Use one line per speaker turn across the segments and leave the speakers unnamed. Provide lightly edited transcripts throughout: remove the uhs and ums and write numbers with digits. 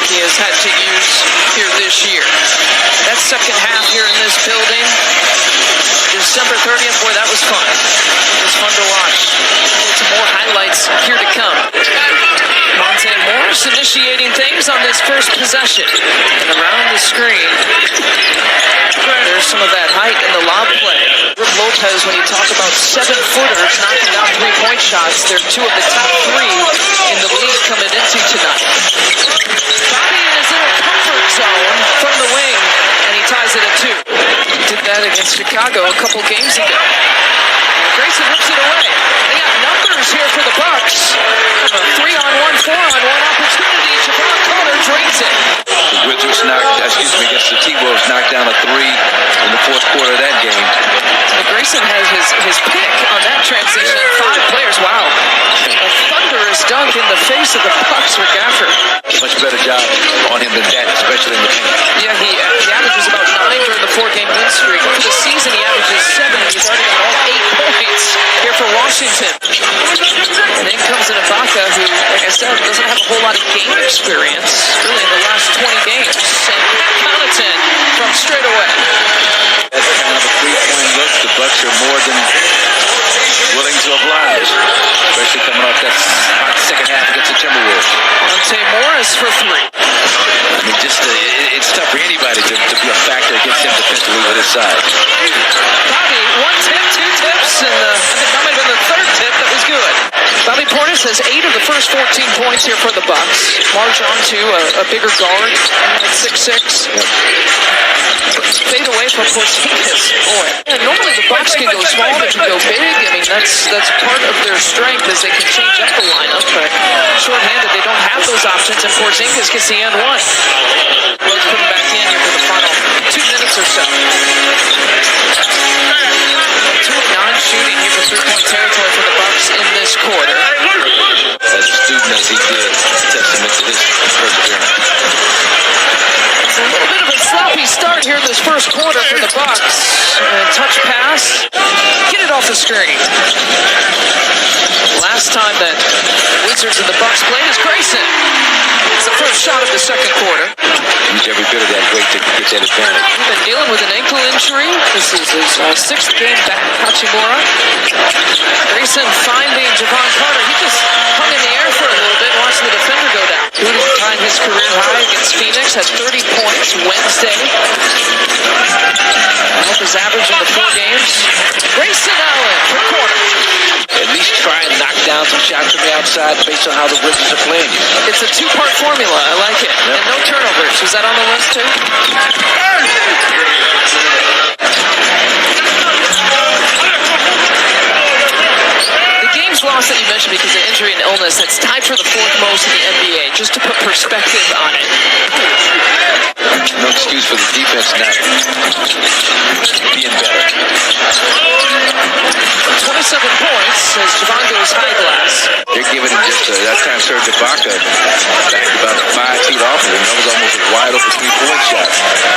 Milwaukee has had to use here this year. That second half here in this building, December 30th, boy, that was fun. It was fun to watch. Some more highlights here to come. Monte Morris initiating things on this first possession. And around the screen, there's some of that height in the lob play. Rick Lopez, when you talk about 7-footers knocking down three-point shots, they're two of the top three in the league coming into tonight. Bobby in his little comfort zone from the wing, and he ties it at 2. He did that against Chicago a couple games ago. And Grayson rips it away. They got numbers here for the Bucks. A 3-on-1, 4-on-1 opportunity. Javon Carter drains it.
The Wizards against the T-Wolves knocked down a 3 in the fourth quarter of that game.
And Grayson has his pick on that transition. 5 players, wow. A thunderous dunk in the face of the Bucks for Gafford.
Much better job on him than that, especially in the paint.
Yeah, he averages about 9 during the 4-game win streak. For the season, he averages 7. He's already got all 8 points here for Washington. And in comes an Ibaka who, like I said, doesn't have a whole lot of game experience, really, in the last 20 games. And Connaughton from straight away.
That's kind of a 3-point look. The Bucks are more than willing to oblige, especially coming off that hot second half against the Timberwolves.
Monte Morris for 3.
I mean, it's tough for anybody to be a factor against him defensively with his side.
Bobby, 1 tip, 2 tips, and I think that might have been the 3rd tip that was good. Bobby Portis has 8 of the first 14 points here for the Bucks. Marjon to a bigger guard at 6'6". Fade away from Porzingis. Boy, and normally the Bucks can go small, they can go big. I mean, that's part of their strength is they can change up the lineup. But short-handed, they don't have those options, and Porzingis gets the end one. Let's put him back in here for the final 2 minutes or so. 2 of 9 shooting here for 3-point territory for the Bucks in this quarter.
As a student as he did, testament to his perseverance.
It's a little bit of a sloppy start here in this first quarter for the Bucks. Touch pass, get it off the screen. Last time that Wizards and the Bucks played is Grayson. It's the first shot of the second quarter.
Use every bit of that weight to get that advantage.
He's been dealing with an ankle injury. This is his 6th game back, Hachimura. Grayson finding Javon Carter. He just hung in the air for a little bit, watching the defender go down. Who tied his career high against Phoenix, had 30 points Wednesday. That was average in the 4 games. Grayson Allen for quarter.
At least try and knock down some shots from the outside based on how the Wizards are playing.
It's a 2-part formula. I like it. Yep. And no turnovers. Was that on the list too? The games lost that you mentioned because of injury and illness, that's tied for the 4th most in the NBA, just to put perspective on it.
No excuse for the defense not being better.
27 points as Javon goes high glass.
They're giving him just that time Serge Ibaka back about 5 feet off of him. That was almost a wide open 3-point shot.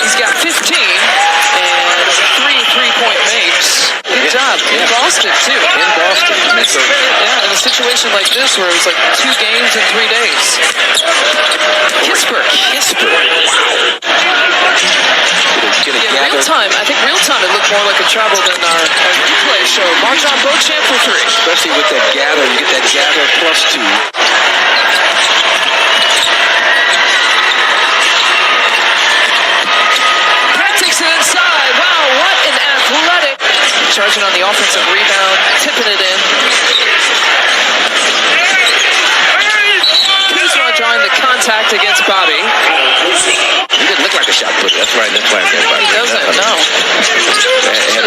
He's got 15 and 3 3-point makes. Good job. In Boston, too.
In Boston.
Yeah, in a situation like this where it was like 2 games in 3 days. Kispert. Wow. Yeah, real time. I think real time it looked more like a travel than our replay show. Marjon Beauchamp for 3.
Especially with that gather. You get that gather +2.
Pat takes it inside. Wow, what an athletic. Charging on the offensive rebound, tipping it in. Kuzma drawing the contact against Bobby.
He didn't look like a shot putter. That's right.
He doesn't, no.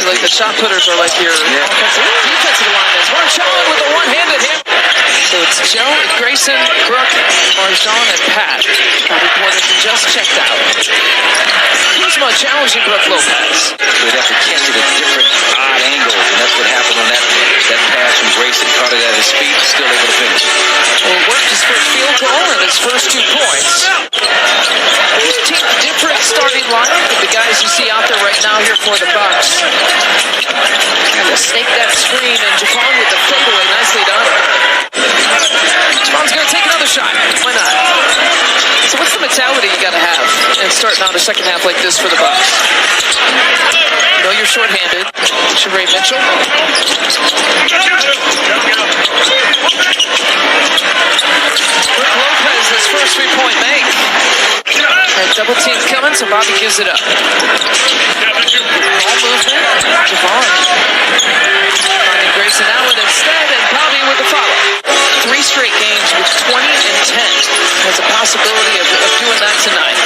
Like the shot putters are like your defensive linemen. Marjon with a one-handed hit. So it's Joe, Grayson, Brooke, Marjon, and Pat. Bobby Portis just checked out. Kuzma challenging Brooke Lopez.
They'd have to catch it at different odd angles, and that's what happened on that pass from Grayson. Caught it at his feet, still able to finish.
Well, worked his first field goal and his first 2 points. 15th different starting lineup with the guys you see out there right now here for the Bucks. And to snake that screen, and Javon with the fadeaway, nicely done. Javon's going to take another shot. Why not? So what's the mentality and starting out a second half like this for the Bucks. You know you're shorthanded. Sheree Mitchell. Brooke Lopez, his first three-point make. And double team's coming, so Bobby gives it up. Ball movement. Javon finding Grayson Allen instead, and Bobby with the follow. 3 straight games with 20 and 10. Has a possibility of doing that tonight.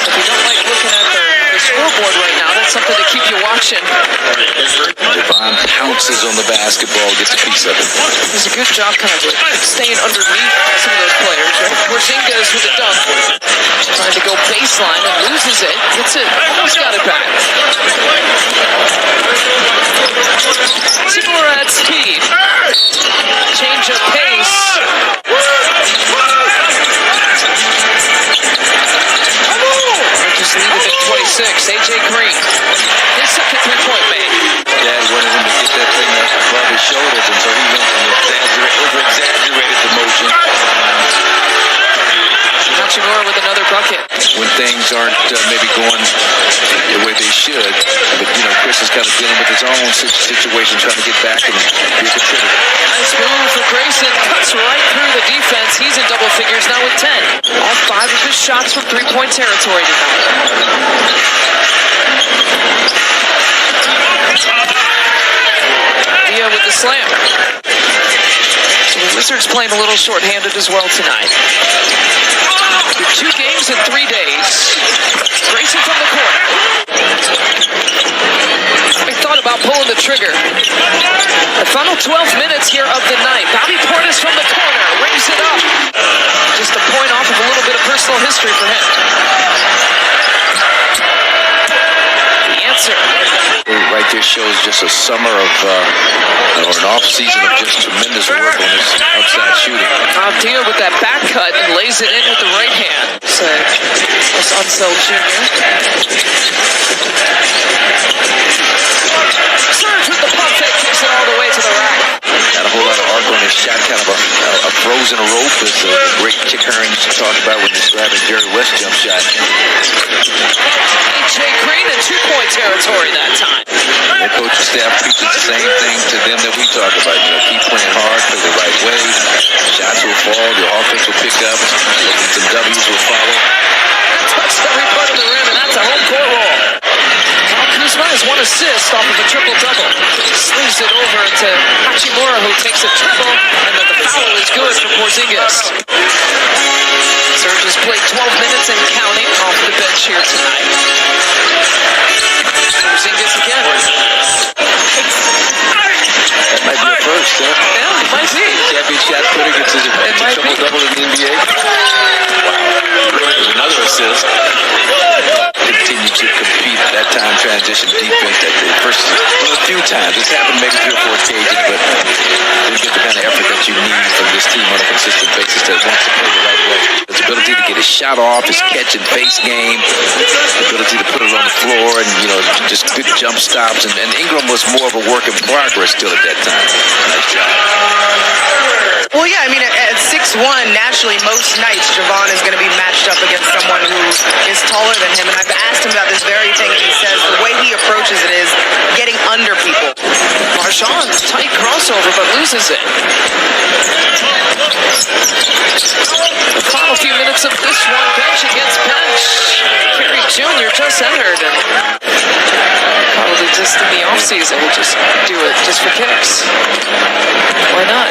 If you don't like looking at the scoreboard right now, that's something to keep you watching.
Javon pounces on the basketball, gets a piece of it.
Does a good job kind of staying underneath some of those players. Right? Porzingis with a dunk. Trying to go baseline and loses it. Gets it. Almost got it back. Timur at speed. Change of pace. Just leave it at 26. AJ Green. His second three-point made.
Dad wanted him to get that thing above his shoulders, and so he went and over-exaggerated the motion.
Hachimura with another bucket.
When things aren't maybe going the way they should, but Chris is kind of dealing with his own situation, trying to get back and be a contributor.
Nice move for Grayson. Cuts right through the defense. He's in double figures now with 10. All 5 of his shots from three-point territory tonight. Dia with the slam. So the Wizards playing a little short-handed as well tonight. 2 games in 3 days. Grayson from the corner. They thought about pulling the trigger. The final 12 minutes here of the night. Bobby Portis from the corner. Rings it up. Just a point off of a little bit of personal history for him. The answer.
Right there shows just a summer of, or an off-season of just tremendous work on his outside shooting.
Dia with that back cut and lays it in with the right hand. So, that's Unseld Jr. Surge with the pump fake, kicks it all the way to the rack.
Got a whole lot of arc on his shot, kind of a frozen rope, as the great Chick Hearn used to talk about when describing Jerry West jump shot.
AJ Green in 2-point territory that time.
Their coaching staff preaches the same thing to them that we talk about. Keep playing hard, play the right way. Shots will fall, your offense will pick up, some W's will follow.
Touched every part of the rim, and that's a home court roll. Kyle Kuzma has 1 assist off of a triple-double. Sleeves it over to Hachimura, who takes a triple, and then the foul is good for Porzingis. Serge has played 12 minutes and counting off the bench here tonight. Porzingis again.
That might be a first, huh?
Yeah, it might be.
Champion shot putter gets his triple-double in the NBA. Wow. There's another assist. Continue to compete at that time, transition defense. A few times. It's happened maybe 3 or 4 occasions, but didn't get the kind of effort that you need from this team on a consistent basis that wants to play the right way. His ability to get his shot off, his catch and face game, the ability to put it on the floor, and just good jump stops. And Ingram was more of a work in progress still at that time. Nice job.
Well, yeah, I mean, at 6'1", naturally, most nights, Javon is going to be matched up against someone who is taller than him. And I've asked him about this very thing, and he says the way he approaches it is getting under people.
Marshawn's tight crossover, but loses it. The final few minutes of this one, bench against bench. Kerry Jr. just entered, and probably just in the offseason, we'll just do it just for kicks. Why not?